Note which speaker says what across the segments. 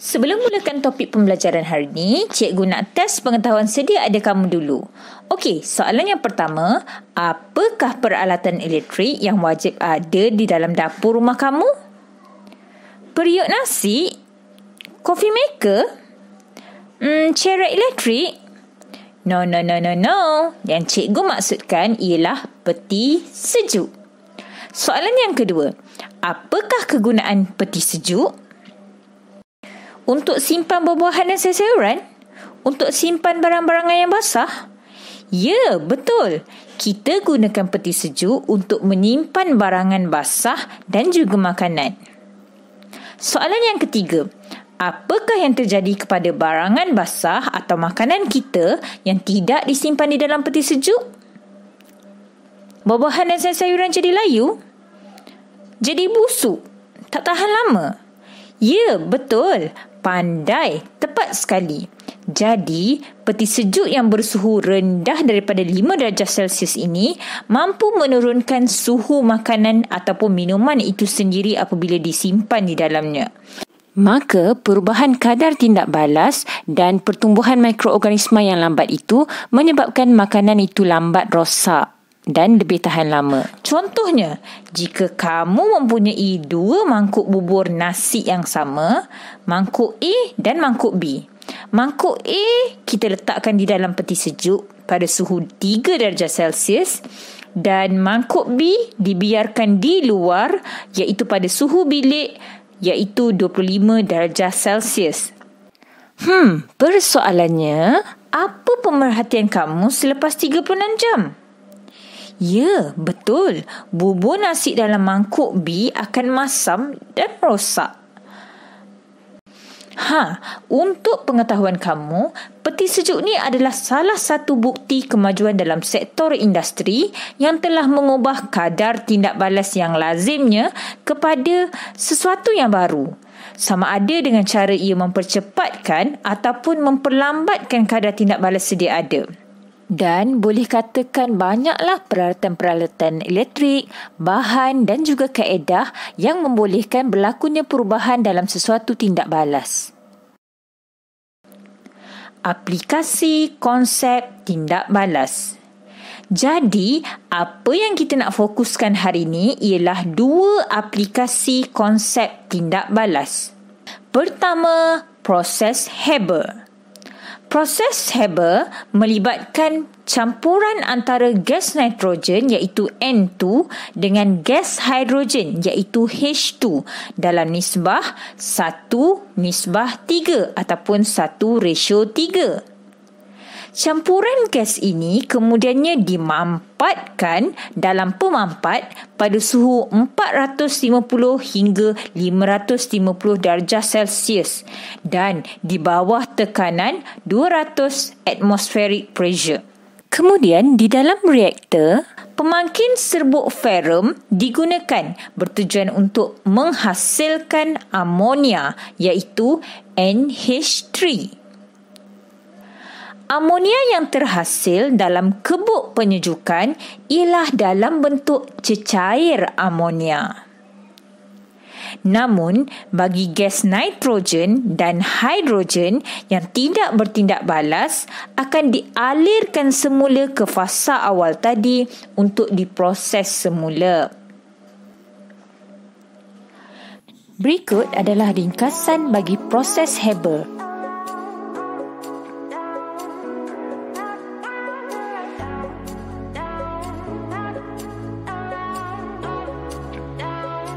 Speaker 1: Sebelum mulakan topik pembelajaran hari ini, cikgu nak test pengetahuan sedia ada kamu dulu. Okey, soalan yang pertama, apakah peralatan elektrik yang wajib ada di dalam dapur rumah kamu? Periuk nasi? Coffee maker? Cerek elektrik? No. Yang cikgu maksudkan ialah peti sejuk. Soalan yang kedua, apakah kegunaan peti sejuk? Untuk simpan buah-buahan dan sayur-sayuran? Untuk simpan barang-barang yang basah? Ya, betul. Kita gunakan peti sejuk untuk menyimpan barangan basah dan juga makanan. Soalan yang ketiga, apakah yang terjadi kepada barangan basah atau makanan kita yang tidak disimpan di dalam peti sejuk? Buah-buahan dan sayur-sayuran jadi layu? Jadi busuk? Tak tahan lama? Ya, betul. Pandai, tepat sekali. Jadi, peti sejuk yang bersuhu rendah daripada 5 darjah Celsius ini mampu menurunkan suhu makanan ataupun minuman itu sendiri apabila disimpan di dalamnya. Maka, perubahan kadar tindak balas dan pertumbuhan mikroorganisma yang lambat itu menyebabkan makanan itu lambat rosak dan lebih tahan lama. Contohnya, jika kamu mempunyai 2 mangkuk bubur nasi yang sama, mangkuk A dan mangkuk B. Mangkuk A kita letakkan di dalam peti sejuk pada suhu 3 darjah Celsius dan mangkuk B dibiarkan di luar iaitu pada suhu bilik iaitu 25 darjah Celsius. Persoalannya, apa pemerhatian kamu selepas 36 jam? Ya, betul. Bubur nasi dalam mangkuk B akan masam dan rosak. Untuk pengetahuan kamu, peti sejuk ni adalah salah satu bukti kemajuan dalam sektor industri yang telah mengubah kadar tindak balas yang lazimnya kepada sesuatu yang baru. Sama ada dengan cara ia mempercepatkan ataupun memperlambatkan kadar tindak balas sedia ada. Dan boleh katakan banyaklah peralatan-peralatan elektrik, bahan dan juga kaedah yang membolehkan berlakunya perubahan dalam sesuatu tindak balas. Aplikasi konsep tindak balas. Jadi, apa yang kita nak fokuskan hari ini ialah 2 aplikasi konsep tindak balas. Pertama, proses Haber. Proses Haber melibatkan campuran antara gas nitrogen iaitu N2 dengan gas hidrogen iaitu H2 dalam nisbah 1:3 ataupun 1:3. Campuran gas ini kemudiannya dimampatkan dalam pemampat pada suhu 450 hingga 550 darjah Celsius dan di bawah tekanan 200 atmospheric pressure. Kemudian di dalam reaktor, pemangkin serbuk ferrum digunakan bertujuan untuk menghasilkan amonia iaitu NH3. Amonia yang terhasil dalam kebuk penyejukan ialah dalam bentuk cecair amonia. Namun, bagi gas nitrogen dan hidrogen yang tidak bertindak balas akan dialirkan semula ke fasa awal tadi untuk diproses semula. Berikut adalah ringkasan bagi proses Haber.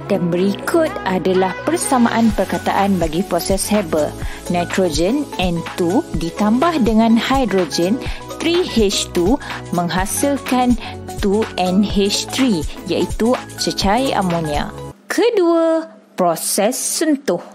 Speaker 1: Dan berikut adalah persamaan perkataan bagi proses Haber. Nitrogen N2 ditambah dengan hidrogen 3H2 menghasilkan 2NH3 iaitu cecair amonia. Kedua, proses sentuh.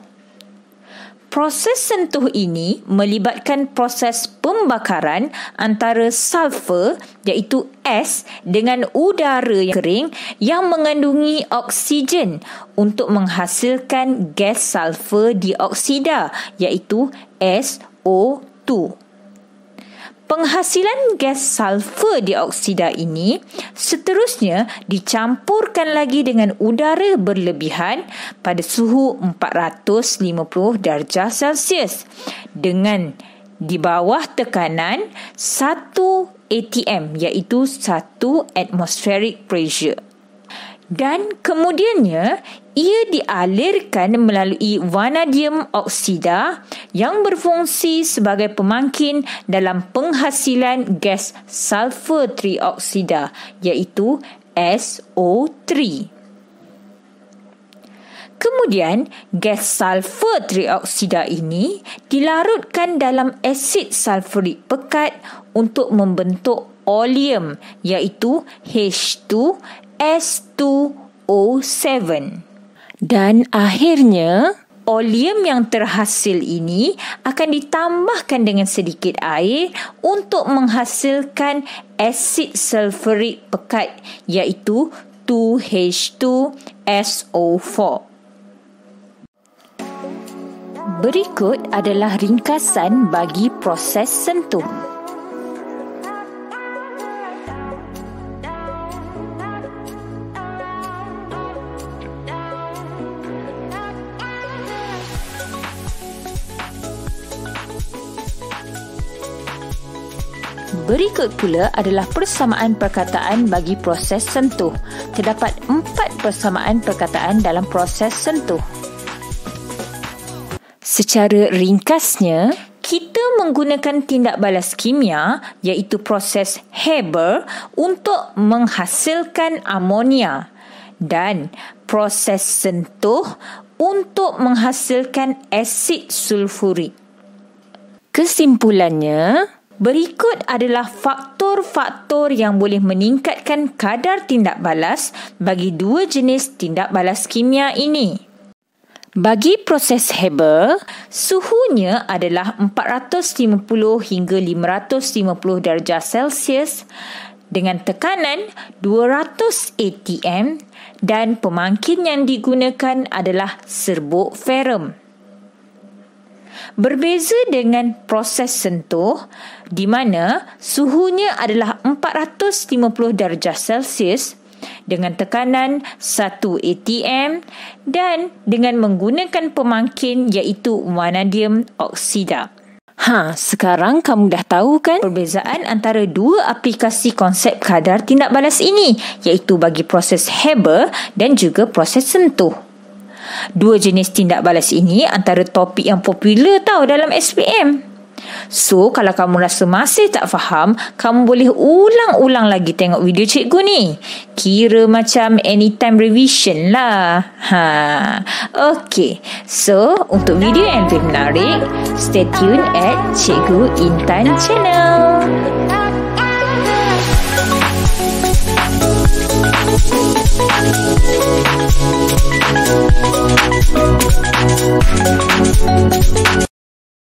Speaker 1: Proses sentuh ini melibatkan proses pembakaran antara sulfur iaitu S dengan udara yang kering yang mengandungi oksigen untuk menghasilkan gas sulfur dioksida iaitu SO2. Penghasilan gas sulfur dioksida ini seterusnya dicampurkan lagi dengan udara berlebihan pada suhu 450 darjah Celsius dengan di bawah tekanan 1 atm iaitu 1 atmospheric pressure. Dan kemudiannya ia dialirkan melalui vanadium oksida yang berfungsi sebagai pemangkin dalam penghasilan gas sulfur trioksida iaitu SO3. Kemudian gas sulfur trioksida ini dilarutkan dalam asid sulfurik pekat untuk membentuk oleum iaitu H2S2O7. Dan akhirnya, oleum yang terhasil ini akan ditambahkan dengan sedikit air untuk menghasilkan asid sulfurik pekat iaitu 2H2SO4. Berikut adalah ringkasan bagi proses sentuh. Berikut pula adalah persamaan perkataan bagi proses sentuh. Terdapat 4 persamaan perkataan dalam proses sentuh. Secara ringkasnya, kita menggunakan tindak balas kimia iaitu proses Haber untuk menghasilkan amonia dan proses sentuh untuk menghasilkan asid sulfurik. Kesimpulannya, berikut adalah faktor-faktor yang boleh meningkatkan kadar tindak balas bagi dua jenis tindak balas kimia ini. Bagi proses Haber, suhunya adalah 450 hingga 550 darjah Celsius dengan tekanan 200 atm dan pemangkin yang digunakan adalah serbuk ferrum. Berbeza dengan proses sentuh di mana suhunya adalah 450 darjah Celsius dengan tekanan 1 atm dan dengan menggunakan pemangkin iaitu vanadium oksida. Sekarang kamu dah tahu kan perbezaan antara dua aplikasi konsep kadar tindak balas ini iaitu bagi proses Haber dan juga proses sentuh. Dua jenis tindak balas ini antara topik yang popular tau dalam SPM. So, kalau kamu rasa masih tak faham, kamu boleh ulang-ulang lagi tengok video cikgu ni. Kira macam anytime revision lah. Okay. So, untuk video yang lebih menarik, stay tune at Cikgu Intan Channel.